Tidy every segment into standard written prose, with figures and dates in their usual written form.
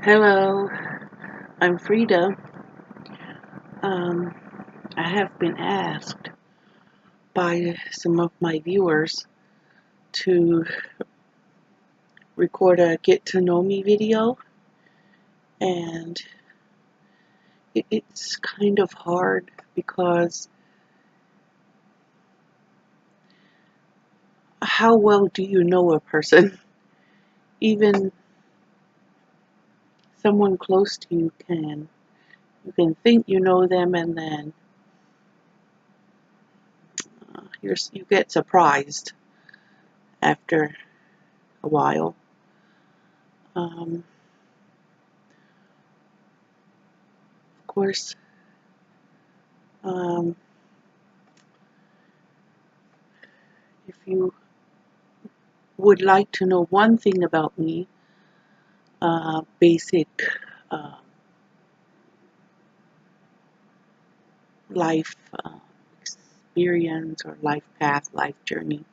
Hello, I'm Frida. Um, I have been asked by some of my viewers to record a get to know me video, and it's kind of hard because how well do you know a person? Even someone close to you can think you know them, and then you get surprised after a while. Of course, um, if you would like to know one thing about me, basic uh, life experience or life path, life journey.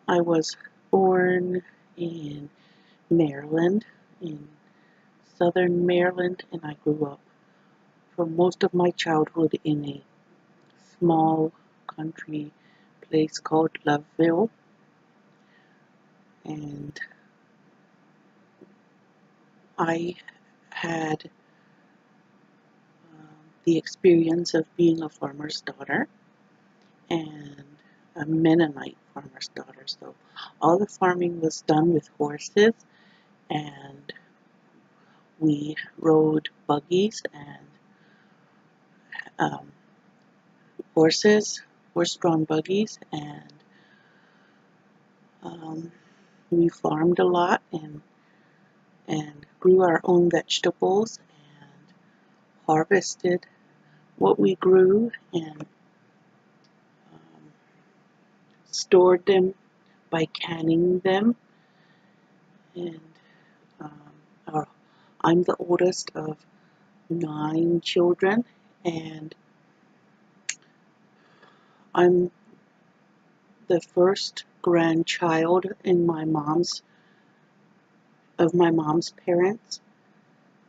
I was born in Maryland, in southern Maryland, and I grew up for most of my childhood in a small country place called Loveville. And I had the experience of being a farmer's daughter and a Mennonite farmer's daughter. So all the farming was done with horses, and we rode buggies and um, horse-drawn buggies, and um, we farmed a lot and grew our own vegetables and harvested what we grew and um, stored them by canning them. And um, our, I'm the oldest of 9 children, and I'm the first grandchild in my mom's parents,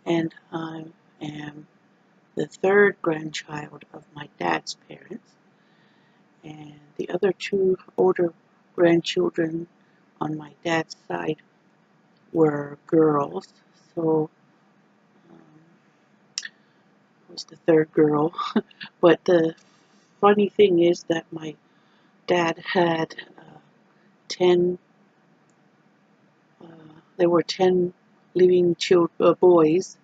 and I am the third grandchild of my dad's parents, and the other two older grandchildren on my dad's side were girls, so I was the third girl. But the funny thing is that my dad had 10, there were 10 living boys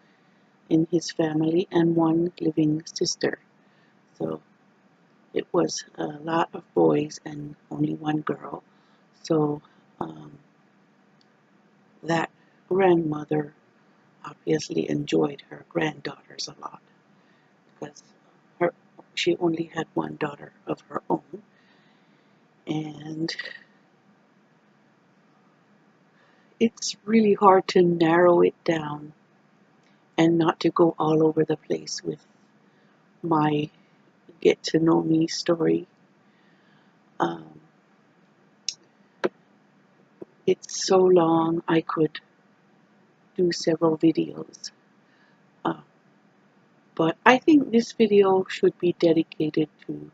in his family and one living sister. So it was a lot of boys and only one girl. So that grandmother obviously enjoyed her granddaughters a lot because she only had one daughter of her own. And it's really hard to narrow it down and not to go all over the place with my get to know me story. Um, it's so long I could do several videos. Uh, but I think this video should be dedicated to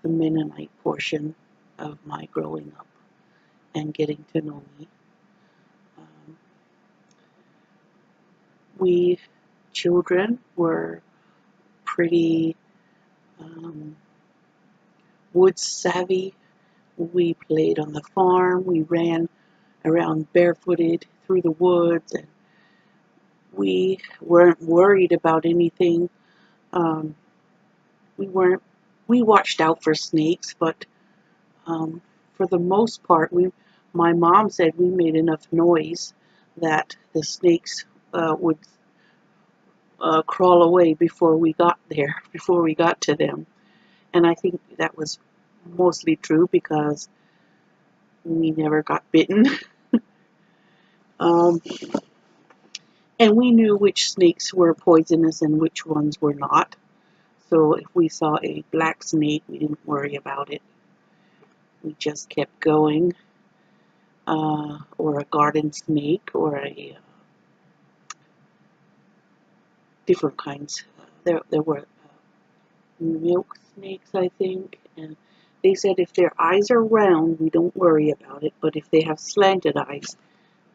the Mennonite portion of my growing up and getting to know me. Um, we children were pretty wood savvy. We played on the farm. We ran around barefooted through the woods, and we weren't worried about anything. Um, we weren't. We watched out for snakes, but for the most part, my mom said we made enough noise that the snakes would crawl away before we got there, before we got to them. And I think that was mostly true because we never got bitten. um, and we knew which snakes were poisonous and which ones were not. So if we saw a black snake, we didn't worry about it. We just kept going. Or a garden snake or a different kinds. There were milk snakes, I think, and they said if their eyes are round, we don't worry about it, but if they have slanted eyes,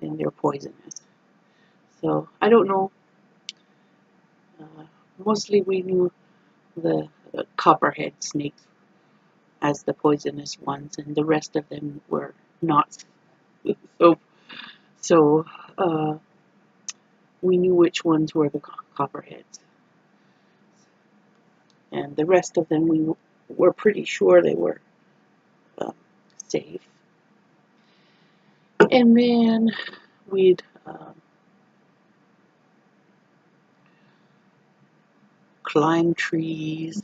then they're poisonous. So I don't know. Mostly we knew the copperhead snakes as the poisonous ones, and the rest of them were not. So we knew which ones were the copperheads, and the rest of them we were pretty sure they were safe. And then we'd climb trees.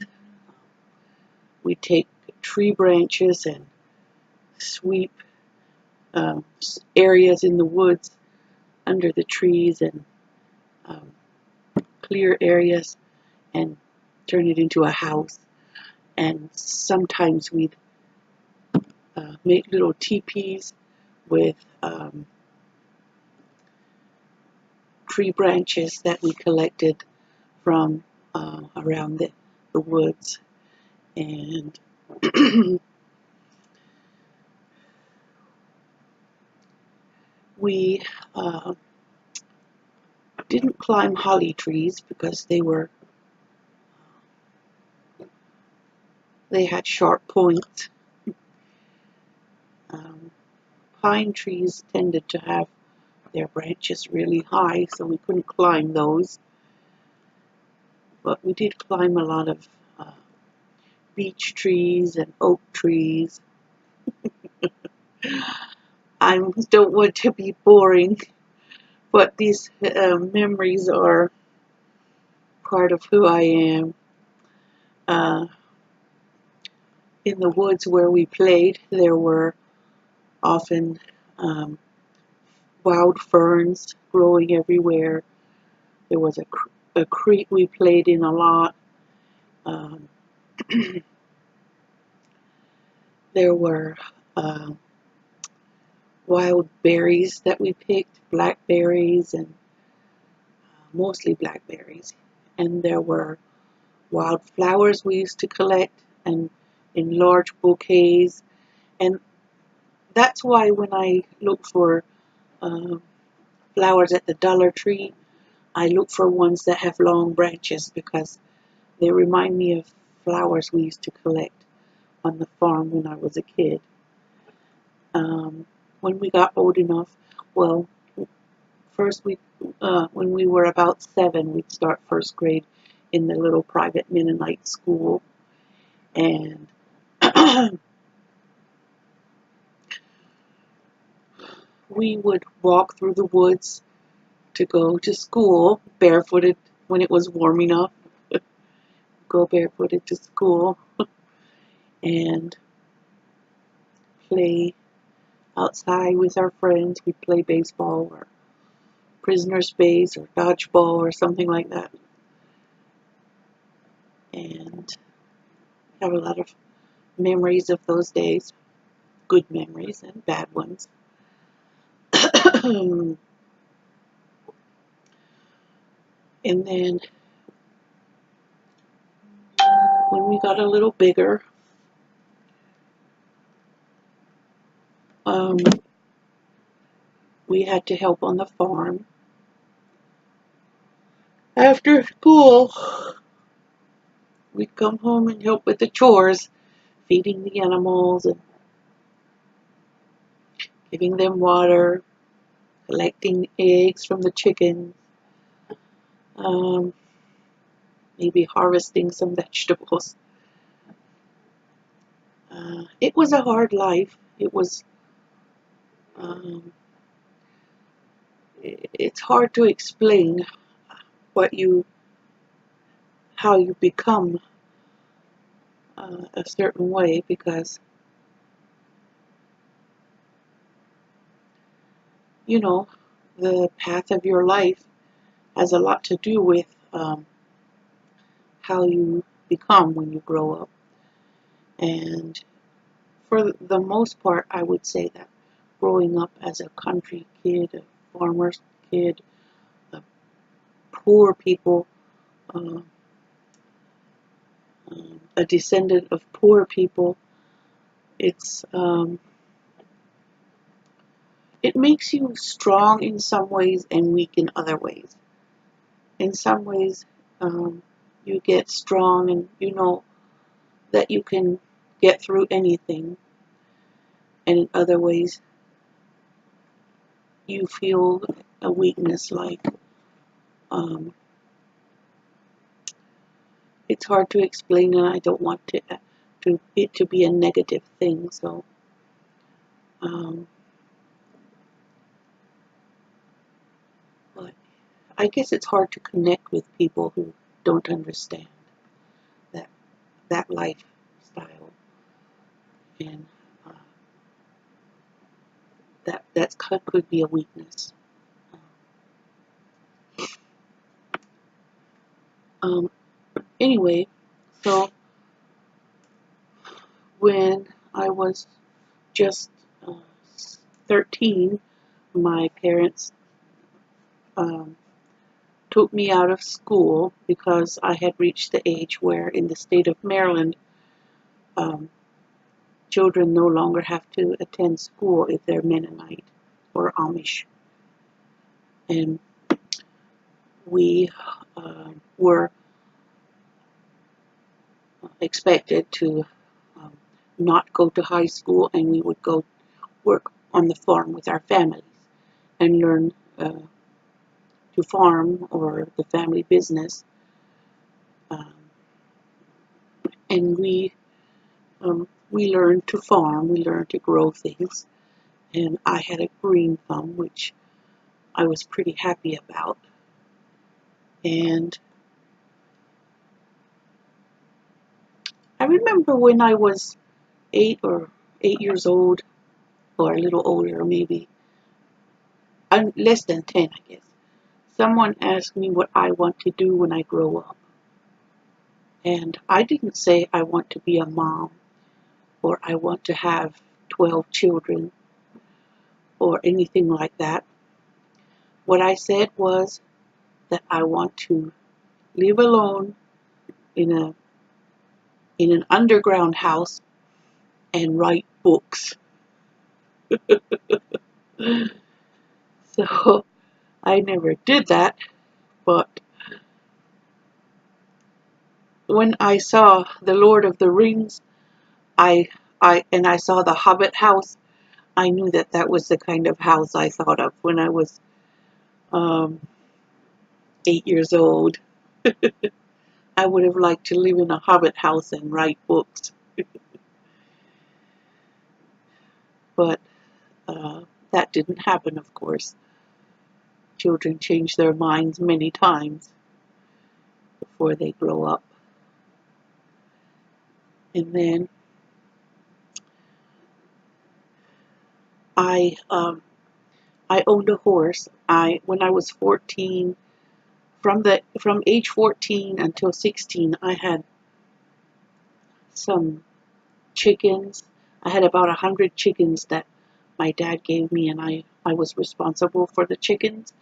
We'd take tree branches and sweep areas in the woods under the trees and clear areas and turn it into a house. And sometimes we'd make little teepees with tree branches that we collected from around the woods. And we didn't climb holly trees because they had sharp points. Pine trees tended to have their branches really high, so we couldn't climb those. But we did climb a lot of beech trees and oak trees. I don't want to be boring, but these memories are part of who I am. In the woods where we played, there were often wild ferns growing everywhere. There was a creek we played in a lot. There were wild berries that we picked, blackberries, and mostly blackberries. And there were wild flowers we used to collect and in large bouquets. And that's why when I look for flowers at the Dollar Tree, I look for ones that have long branches because they remind me of flowers we used to collect on the farm when I was a kid. When we got old enough, well, first when we were about 7, we'd start first grade in the little private Mennonite school, and we would walk through the woods to go to school barefooted when it was warm enough. Go barefooted to school and play outside with our friends. We'd play baseball or prisoner's base or dodgeball or something like that. And have a lot of memories of those days, good memories and bad ones. And then when we got a little bigger, we had to help on the farm. After school, we'd come home and help with the chores, feeding the animals and giving them water, collecting eggs from the chickens, maybe harvesting some vegetables. It was a hard life. It's hard to explain how you become a certain way, because the path of your life has a lot to do with how you become when you grow up. And for the most part, I would say that growing up as a country kid, a farmer's kid, poor people uh, a descendant of poor people, it's it makes you strong in some ways and weak in other ways. In some ways, you get strong and you know that you can get through anything, and in other ways, you feel a weakness. Like it's hard to explain, and I don't want it to be a negative thing. So, um, but I guess it's hard to connect with people who don't understand that lifestyle, and that could be a weakness. Um, anyway, so when I was just uh, 13, my parents um, took me out of school because I had reached the age where, in the state of Maryland, um, children no longer have to attend school if they're Mennonite or Amish. And we were expected to um, not go to high school, and we would go work on the farm with our families and learn to farm or the family business. Um, and we learned to farm, we learned to grow things, and I had a green thumb, which I was pretty happy about. And I remember when I was 8 years old, or a little older maybe, less than 10, I guess, someone asked me what I want to do when I grow up. And I didn't say I want to be a mom, or I want to have 12 children, or anything like that. What I said was that I want to live alone in an underground house and write books. So I never did that, but when I saw The Lord of the Rings, I saw the Hobbit house, I knew that that was the kind of house I thought of when I was um, 8 years old. I would have liked to live in a Hobbit house and write books, but that didn't happen, of course. Children change their minds many times before they grow up. And then I owned a horse. When I was 14, from age 14 until 16, I had some chickens. I had about 100 chickens that my dad gave me, and I was responsible for the chickens,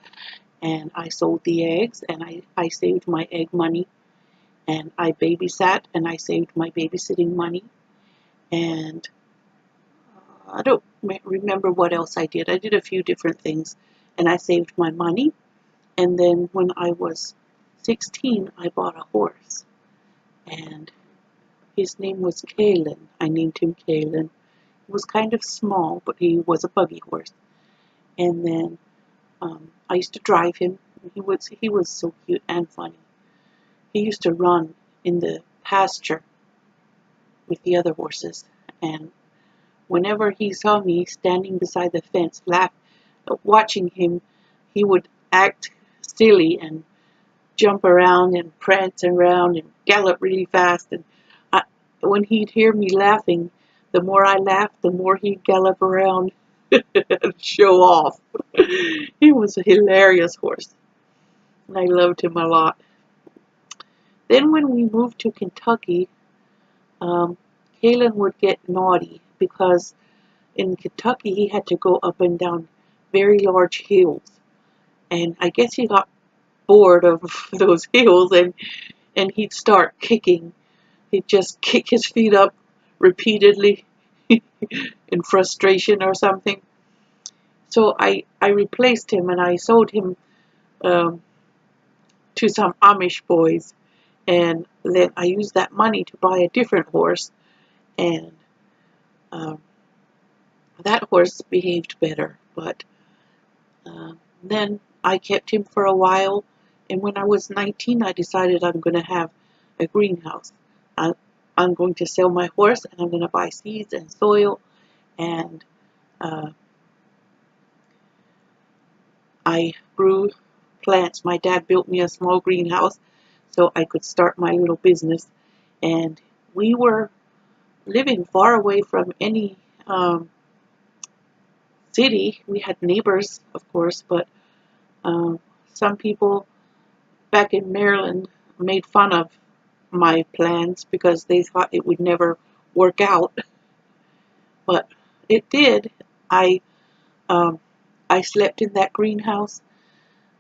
and I sold the eggs, and I saved my egg money, and I babysat, and I saved my babysitting money, and I don't remember what else I did. I did a few different things, and I saved my money. And then when I was 16, I bought a horse, and his name was Kalen. I named him Kalen. He was kind of small, but he was a buggy horse. And then I used to drive him. He was so cute and funny. He used to run in the pasture with the other horses, and whenever he saw me standing beside the fence, watching him, he would act silly and jump around and prance around and gallop really fast. And when he'd hear me laughing, the more I laughed, the more he'd gallop around and show off. He was a hilarious horse, and I loved him a lot. Then when we moved to Kentucky, Kalen would get naughty because in Kentucky he had to go up and down very large hills. And I guess he got bored of those hills, and he'd start kicking. He'd just kick his feet up repeatedly in frustration or something. So I replaced him and I sold him um, to some Amish boys. And then I used that money to buy a different horse. And um, that horse behaved better. But then I kept him for a while. And when I was 19, I decided I'm going to have a greenhouse. I'm going to sell my horse and I'm going to buy seeds and soil. And I grew plants. My dad built me a small greenhouse so I could start my little business. And we were living far away from any city. We had neighbors, of course, but some people back in Maryland made fun of my plans because they thought it would never work out. But it did. I um, I slept in that greenhouse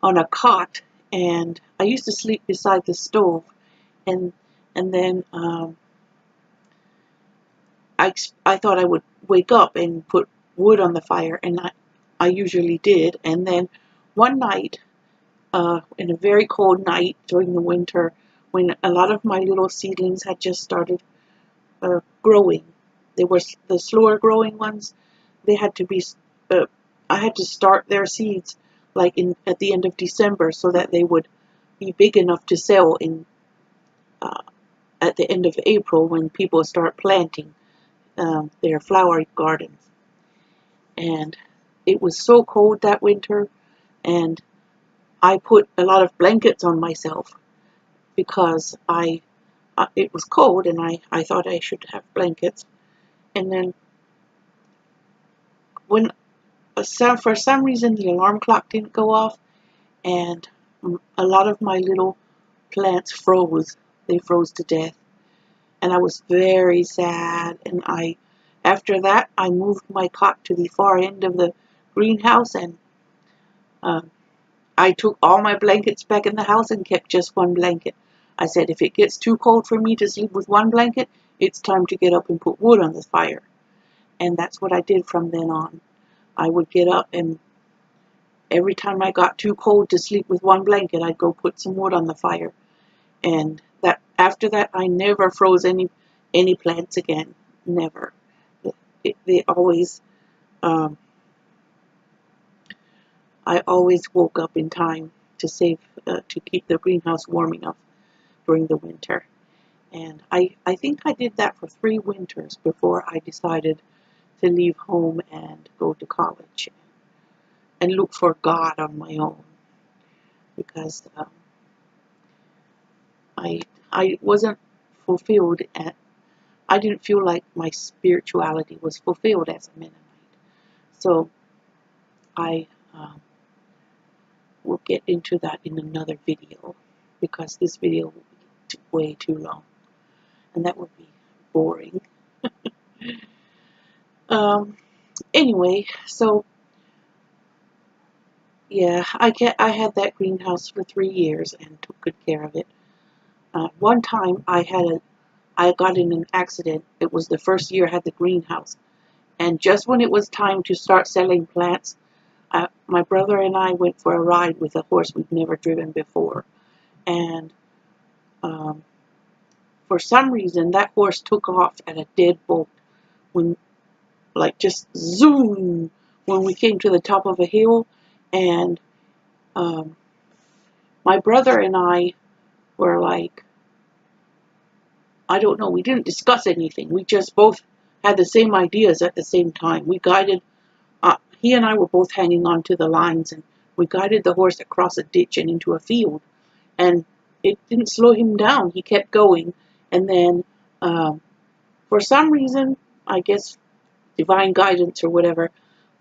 on a cot, and I used to sleep beside the stove, and then I thought I would wake up and put wood on the fire, and I usually did. And then one night, in a very cold night during the winter, when a lot of my little seedlings had just started growing, they were the slower growing ones. They had to be. I had to start their seeds like at the end of December so that they would be big enough to sell in at the end of April when people start planting their flower gardens. And it was so cold that winter, and I put a lot of blankets on myself because it was cold, and I thought I should have blankets. And then when for some reason the alarm clock didn't go off, and a lot of my little plants froze. They froze to death, and I was very sad. And after that, I moved my cot to the far end of the greenhouse, and um, I took all my blankets back in the house and kept just one blanket. I said, if it gets too cold for me to sleep with one blanket, it's time to get up and put wood on the fire. And that's what I did from then on. I would get up, and every time I got too cold to sleep with one blanket, I'd go put some wood on the fire. And that after that, I never froze any plants again. Never. They always. I always woke up in time to to keep the greenhouse warm enough during the winter. And I think I did that for 3 winters before I decided to leave home and go to college and look for God on my own, because I wasn't fulfilled I didn't feel like my spirituality was fulfilled as a Mennonite. So I will get into that in another video, because this video will be way too long, and that would be boring. Anyway, so yeah, I had that greenhouse for 3 years and took good care of it. One time I got in an accident. It was the first year I had the greenhouse, and just when it was time to start selling plants, my brother and I went for a ride with a horse we'd never driven before, and for some reason that horse took off at a deadbolt when, like, just zoom, when we came to the top of a hill. And my brother and I were like, I don't know, we didn't discuss anything. We just both had the same ideas at the same time. We guided, he and I were both hanging on to the lines, and we guided the horse across a ditch and into a field. And it didn't slow him down. He kept going. And then, for some reason, I guess divine guidance or whatever,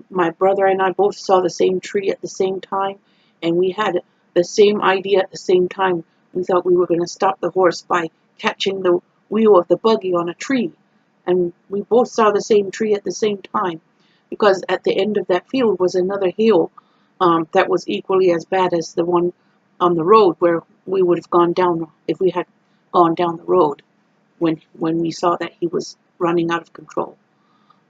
my brother and I both saw the same tree at the same time, and we had the same idea at the same time. We thought we were going to stop the horse by catching the wheel of the buggy on a tree, and we both saw the same tree at the same time, because at the end of that field was another hill that was equally as bad as the one on the road where we would have gone down if we had gone down the road when we saw that he was running out of control.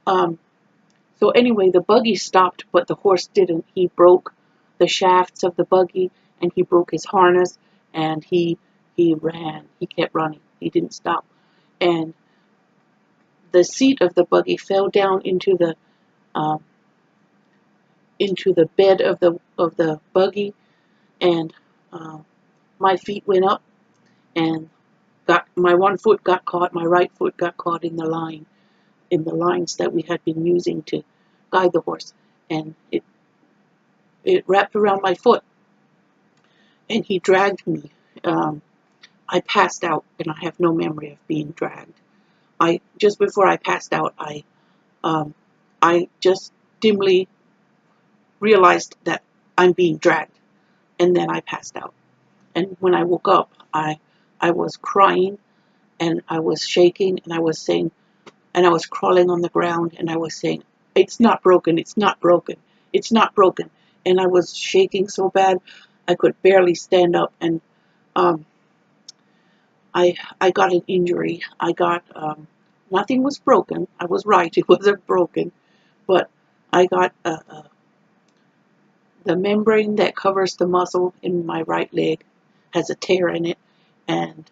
So anyway, the buggy stopped, but the horse didn't. He broke the shafts of the buggy, and he broke his harness, and he ran. He kept running. He didn't stop. And the seat of the buggy fell down into the bed of the buggy, and my feet went up, and my one foot got caught. My right foot got caught in the lines that we had been using to guide the horse, and it wrapped around my foot, and he dragged me. I passed out, and I have no memory of being dragged. Just before I passed out, I just dimly realized that I'm being dragged, and then I passed out. And when I woke up, I was crying, and I was shaking, and I was saying, and I was crawling on the ground, and I was saying, "It's not broken, it's not broken, it's not broken." And I was shaking so bad, I could barely stand up, and I got an injury. Nothing was broken. I was right, it wasn't broken, but I got the membrane that covers the muscle in my right leg has a tear in it, and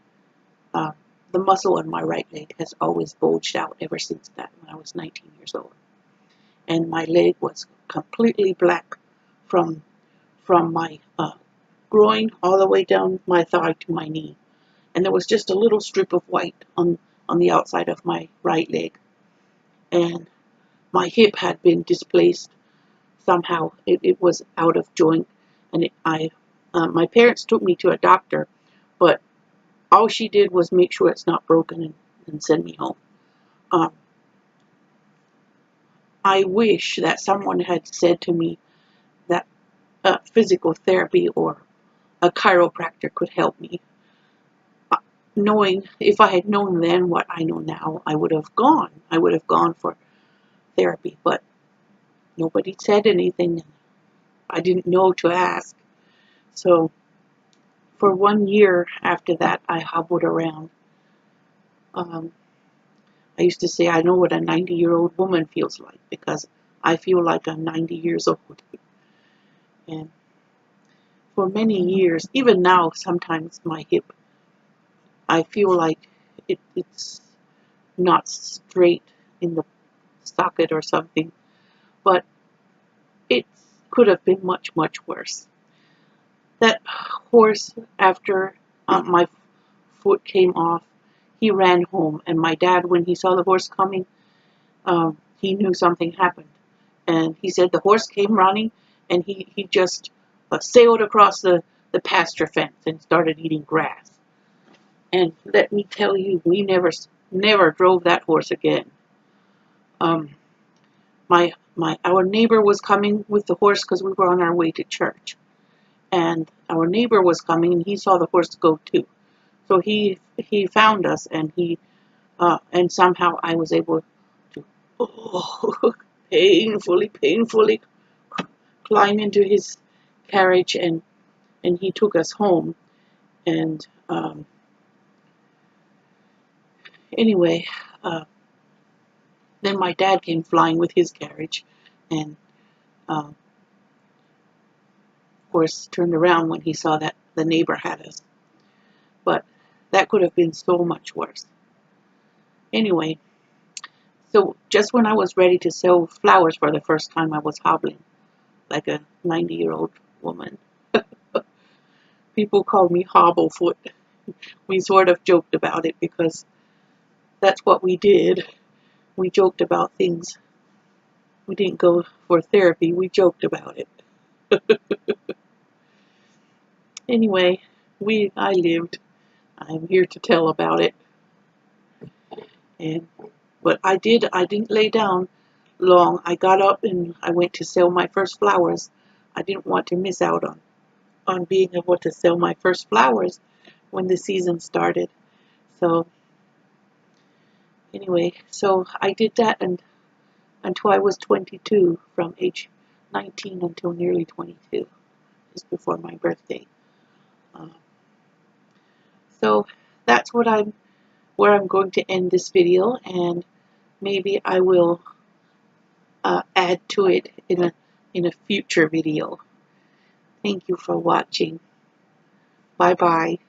the muscle in my right leg has always bulged out ever since that, when I was 19 years old. And my leg was completely black from my groin all the way down my thigh to my knee. And there was just a little strip of white on the outside of my right leg. And my hip had been displaced somehow. It was out of joint, and my parents took me to a doctor, but all she did was make sure it's not broken and send me home. I wish that someone had said to me that physical therapy or a chiropractor could help me. Knowing, if I had known then what I know now, I would have gone. I would have gone for therapy, but nobody said anything. I didn't know to ask. So for 1 year after that, I hobbled around. I used to say, I know what a 90-year-old woman feels like, because I feel like I'm 90 years old. And for many years, even now, sometimes my hip, I feel like it's not straight in the socket or something, but it could have been much, much worse. That horse, after my foot came off, he ran home, and my dad, when he saw the horse coming, he knew something happened. And he said the horse came running, and he just sailed across the pasture fence and started eating grass. And let me tell you, we never drove that horse again. Our neighbor was coming with the horse because we were on our way to church, and our neighbor was coming, and he saw the horse go too. So he found us, and and somehow I was able to painfully climb into his carriage, and he took us home. And anyway, then my dad came flying with his carriage, and of course turned around when he saw that the neighbor had us. But that could have been so much worse. Anyway, so just when I was ready to sell flowers for the first time, I was hobbling like a 90-year-old woman. People called me Hobblefoot. We sort of joked about it because that's what we did. We joked about things. We didn't go for therapy. We joked about it. Anyway, I lived. I'm here to tell about it. But I didn't lay down long. I got up and I went to sell my first flowers. I didn't want to miss out on being able to sell my first flowers when the season started. So anyway, so I did that until I was 22, from age 19 until nearly 22, just before my birthday. So that's where I'm going to end this video, and maybe I will add to it in a future video. Thank you for watching. Bye bye.